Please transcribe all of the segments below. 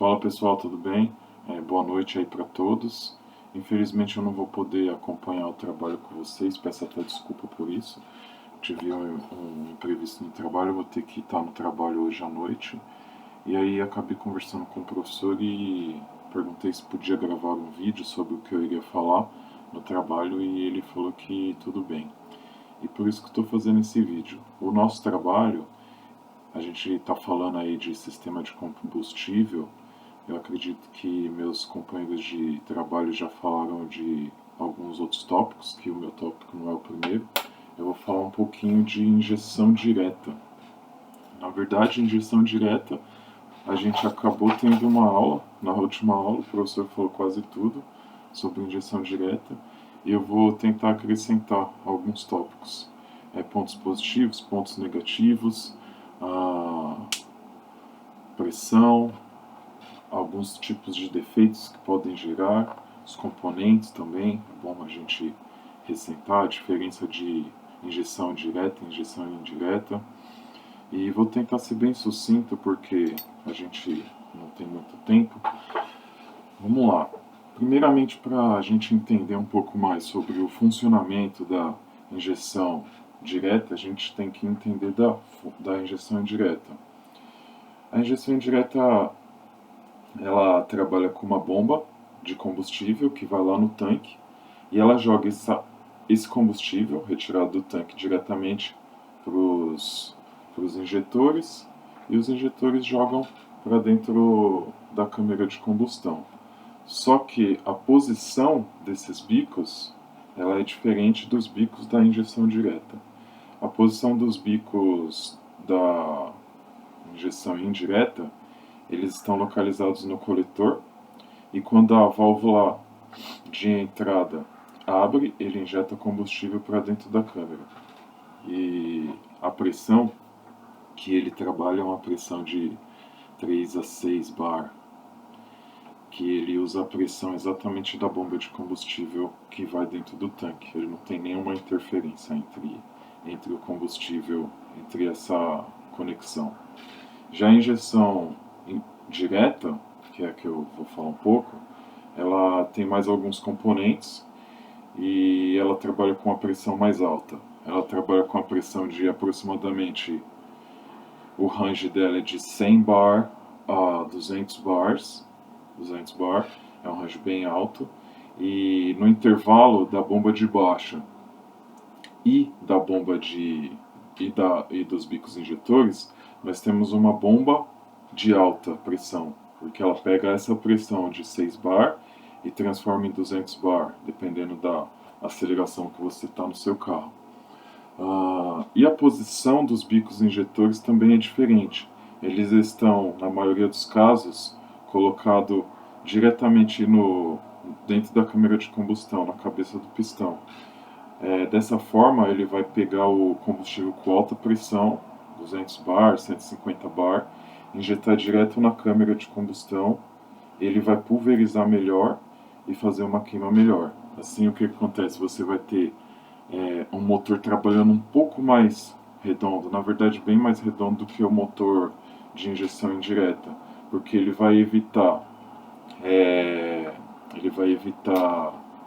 Fala pessoal, tudo bem? Boa noite aí para todos. Infelizmente eu não vou poder acompanhar o trabalho com vocês, peço até desculpa por isso. Tive um imprevisto no trabalho, vou ter que estar no trabalho hoje à noite. E aí acabei conversando com o professor e perguntei se podia gravar um vídeo sobre o que eu iria falar no trabalho e ele falou que tudo bem. E por isso que estou fazendo esse vídeo. O nosso trabalho, a gente está falando aí de sistema de combustível. Eu acredito que meus companheiros de trabalho já falaram de alguns outros tópicos, que o meu tópico não é o primeiro. Eu vou falar um pouquinho de injeção direta. Na verdade, injeção direta, a gente acabou tendo uma aula, na última aula, o professor falou quase tudo sobre injeção direta, e eu vou tentar acrescentar alguns tópicos. Pontos positivos, pontos negativos, pressão, alguns tipos de defeitos que podem gerar, os componentes também, é bom a gente ressaltar a diferença de injeção direta e injeção indireta. E vou tentar ser bem sucinto porque a gente não tem muito tempo. Vamos lá. Primeiramente, para a gente entender um pouco mais sobre o funcionamento da injeção direta, a gente tem que entender da injeção indireta. A injeção indireta, ela trabalha com uma bomba de combustível que vai lá no tanque e ela joga esse combustível retirado do tanque diretamente para os injetores, e os injetores jogam para dentro da câmara de combustão. Só que a posição desses bicos, ela é diferente dos bicos da injeção direta. A posição dos bicos da injeção indireta, eles estão localizados no coletor, e quando a válvula de entrada abre, ele injeta combustível para dentro da câmara. E a pressão que ele trabalha é uma pressão de 3 a 6 bar, que ele usa a pressão exatamente da bomba de combustível que vai dentro do tanque. Ele não tem nenhuma interferência entre o combustível, entre essa conexão. Já a injeção direta, que é a que eu vou falar um pouco, ela tem mais alguns componentes e ela trabalha com a pressão mais alta. Ela trabalha com a pressão de aproximadamente, o range dela é de 100 bar a 200 bars. 200 bar é um range bem alto. E no intervalo da bomba de baixa e da bomba e dos bicos injetores, nós temos uma bomba de alta pressão, porque ela pega essa pressão de 6 bar e transforma em 200 bar, dependendo da aceleração que você está no seu carro. E a posição dos bicos injetores também é diferente. Eles estão, na maioria dos casos, colocados diretamente dentro da câmara de combustão, na cabeça do pistão. Dessa forma, ele vai pegar o combustível com alta pressão, 200 bar, 150 bar, injetar direto na câmara de combustão. Ele vai pulverizar melhor e fazer uma queima melhor. Assim, o que acontece? Você vai ter um motor trabalhando um pouco mais redondo, na verdade bem mais redondo do que o motor de injeção indireta, porque ele vai evitar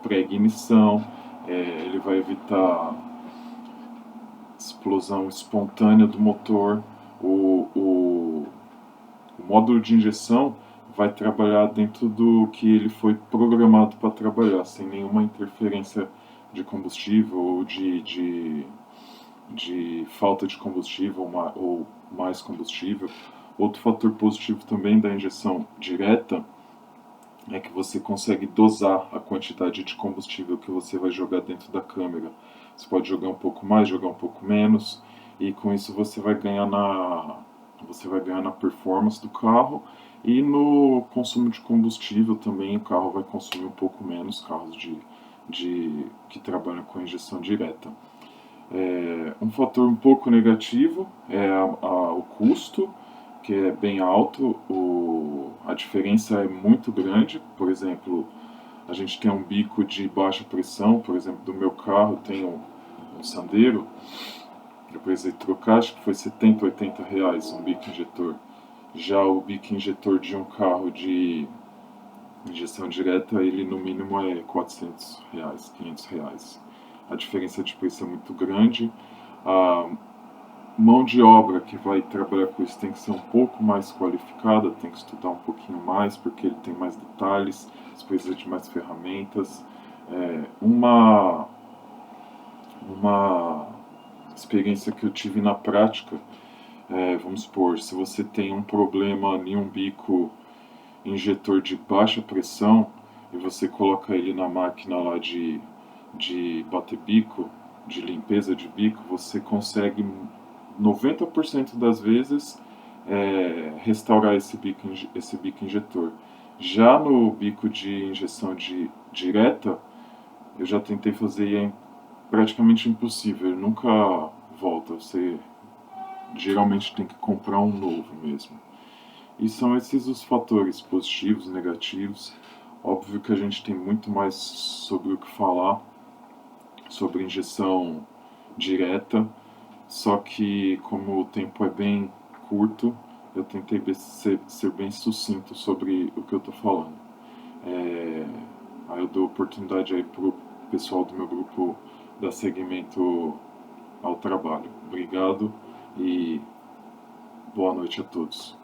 pré-ignição, ele vai evitar explosão espontânea do motor. O módulo de injeção vai trabalhar dentro do que ele foi programado para trabalhar, sem nenhuma interferência de combustível ou de falta de combustível ou mais combustível. Outro fator positivo também da injeção direta é que você consegue dosar a quantidade de combustível que você vai jogar dentro da câmara. Você pode jogar um pouco mais, jogar um pouco menos, e com isso você vai ganhar na performance do carro e no consumo de combustível também. O carro vai consumir um pouco menos, carros que trabalham com injeção direta. Um fator um pouco negativo é o custo, que é bem alto. A diferença é muito grande. Por exemplo, a gente tem um bico de baixa pressão, por exemplo, do meu carro tem um Sandero, eu precisei trocar, acho que foi 70, 80 reais um bico injetor. Já o bico injetor de um carro de injeção direta, ele no mínimo é R$ 400, R$ 500. A diferença de preço é muito grande. A mão de obra que vai trabalhar com isso tem que ser um pouco mais qualificada, tem que estudar um pouquinho mais, porque ele tem mais detalhes, você precisa de mais ferramentas. Uma experiência que eu tive na prática, vamos supor, se você tem um problema em um bico injetor de baixa pressão e você coloca ele na máquina lá de bater bico, de limpeza de bico, você consegue 90% das vezes restaurar esse bico injetor. Já no bico de injeção direta, eu já tentei fazer e é praticamente impossível, ele nunca volta. Você geralmente tem que comprar um novo mesmo. E são esses os fatores positivos e negativos. Óbvio que a gente tem muito mais sobre o que falar sobre injeção direta, só que como o tempo é bem curto, eu tentei ser bem sucinto sobre o que eu estou falando. Aí eu dou oportunidade aí pro pessoal do meu grupo dar seguimento ao trabalho. Obrigado e boa noite a todos.